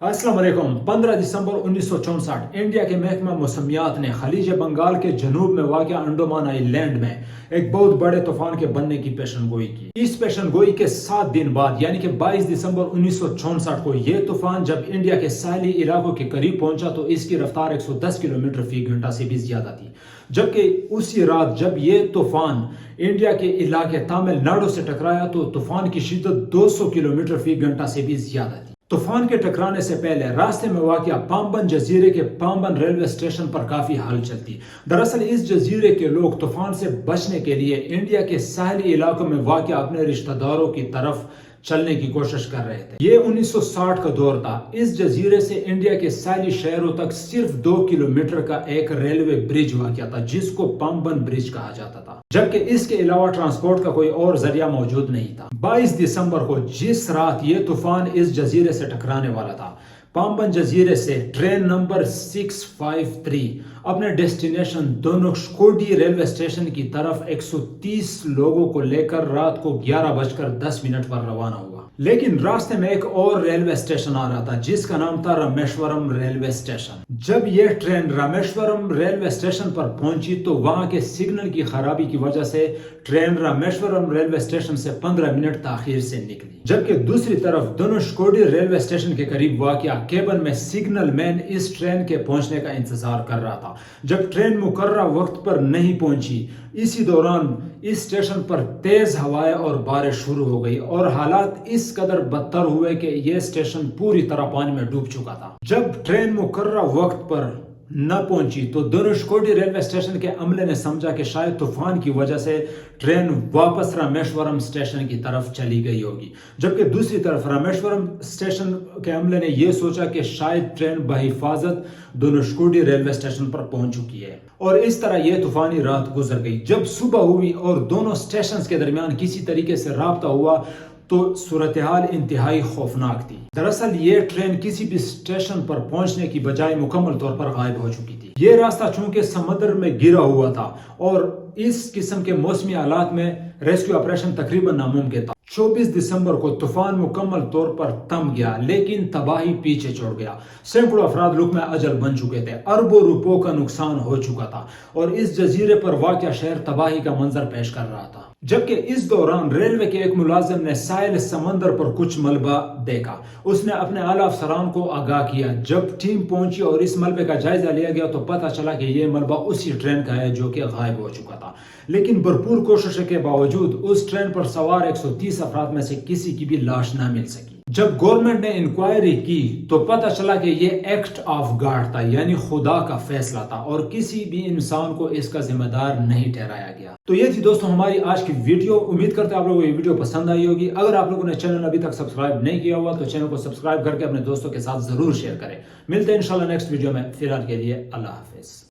अस्सलाम वालेकुम। 15 दिसंबर 1964 इंडिया के महकमा मौसमियात ने खलीज बंगाल के जनूब में वाक़िआ अंडमान आइलैंड में एक बहुत बड़े तूफान के बनने की पेशनगोई की। इस पेशनगोई के 7 दिन बाद यानी कि 22 दिसंबर 1964 को ये तूफान जब इंडिया के साहली इलाकों के करीब पहुंचा तो इसकी रफ्तार 110 किलोमीटर फी घंटा से भी ज्यादा थी। जबकि उसी रात जब ये तूफान इंडिया के इलाके तमिलनाडु से टकराया तो तूफान की शिद्दत 200 किलोमीटर फी घंटा से भी ज्यादा थी। तूफान के टकराने से पहले रास्ते में वाक़िआ पाम्बन जजीरे के पाम्बन रेलवे स्टेशन पर काफी हलचल थी। दरअसल इस जजीरे के लोग तूफान से बचने के लिए इंडिया के साहली इलाकों में वाक़िआ अपने रिश्तेदारों की तरफ चलने की कोशिश कर रहे थे। ये 1960 का दौर था। इस जजीरे से इंडिया के साहली शहरों तक सिर्फ 2 किलोमीटर का एक रेलवे ब्रिज वाक़िआ था जिसको पाम्बन ब्रिज कहा जाता था, जबकि इसके अलावा ट्रांसपोर्ट का कोई और जरिया मौजूद नहीं था। 22 दिसंबर को जिस रात ये तूफान इस जजीरे से टकराने वाला था, पाम्बन जजीरे से ट्रेन नंबर 653 अपने डेस्टिनेशन धनुषकोडी रेलवे स्टेशन की तरफ 130 लोगों को लेकर रात को 11:10 पर रवाना हुआ। लेकिन रास्ते में एक और रेलवे स्टेशन आ रहा था जिसका नाम था रामेश्वरम रेलवे स्टेशन। जब यह ट्रेन रामेश्वरम रेलवे स्टेशन पर पहुंची तो वहां के सिग्नल की खराबी की वजह से ट्रेन रामेश्वरम रेलवे स्टेशन से 15 मिनट ताखीर से निकली। जबकि दूसरी तरफ धनुषकोडी रेलवे स्टेशन के करीब वाक़िआ केबन में सिग्नल मैन इस ट्रेन के पहुंचने का इंतजार कर रहा था। जब ट्रेन मुकर्रर वक्त पर नहीं पहुंची, इसी दौरान इस स्टेशन पर तेज हवाएं और बारिश शुरू हो गई और हालात इस कदर बदतर हुए कि यह स्टेशन पूरी तरह पानी में डूब चुका था। जब ट्रेन मुकर्रर वक्त पर न पहुंची तो धनुषकोडी रेलवे स्टेशन के अमले ने समझा कि शायद तूफान की वजह से ट्रेन वापस रामेश्वरम स्टेशन की तरफ चली गई होगी। जबकि दूसरी तरफ रामेश्वरम स्टेशन के अमले ने यह सोचा कि शायद ट्रेन बहिफाजत धनुषकोडी रेलवे स्टेशन पर पहुंच चुकी है और इस तरह यह तूफानी रात गुजर गई। जब सुबह हुई और दोनों स्टेशन के दरमियान किसी तरीके से राब्ता हुआ तो सूरत हाल इंतहाई खौफनाक थी। दरअसल ये ट्रेन किसी भी स्टेशन पर पहुंचने की बजाय मुकम्मल तौर पर गायब हो चुकी थी। ये रास्ता चूंकि समुद्र में गिरा हुआ था और इस किस्म के मौसमी हालात में रेस्क्यू ऑपरेशन तकरीबन नामुमकिन था। 24 दिसंबर को तूफान मुकम्मल तौर पर थम गया लेकिन तबाही पीछे छोड़ गया। सैकड़ों अफराद लुक़्मा अजल बन चुके थे, अरबों रुपयों का नुकसान हो चुका था और इस जजीरे पर वाक़िआ शहर तबाही का मंजर पेश कर रहा था। जबकि इस दौरान रेलवे के एक मुलाजिम ने साहिल समंदर पर कुछ मलबा देखा। उसने अपने आला अफसरान को आगाह किया। जब टीम पहुंची और इस मलबे का जायजा लिया गया तो पता चला कि यह मलबा उसी ट्रेन का है जो कि गायब हो चुका था। लेकिन भरपूर कोशिशों के बावजूद उस ट्रेन पर सवार 130 अफराद में से किसी की भी लाश न मिल सकी। जब गवर्नमेंट ने इंक्वायरी की तो पता चला कि यह एक्ट ऑफ गॉड था, यानी खुदा का फैसला था और किसी भी इंसान को इसका जिम्मेदार नहीं ठहराया गया। तो ये थी दोस्तों हमारी आज की वीडियो। उम्मीद करते हैं आप लोगों को ये वीडियो पसंद आई होगी। अगर आप लोगों ने चैनल अभी तक सब्सक्राइब नहीं किया हुआ तो चैनल को सब्सक्राइब करके अपने दोस्तों के साथ जरूर शेयर करें। मिलते हैं इंशाल्लाह नेक्स्ट वीडियो में। फिलहाल के लिए अल्लाह हाफिज।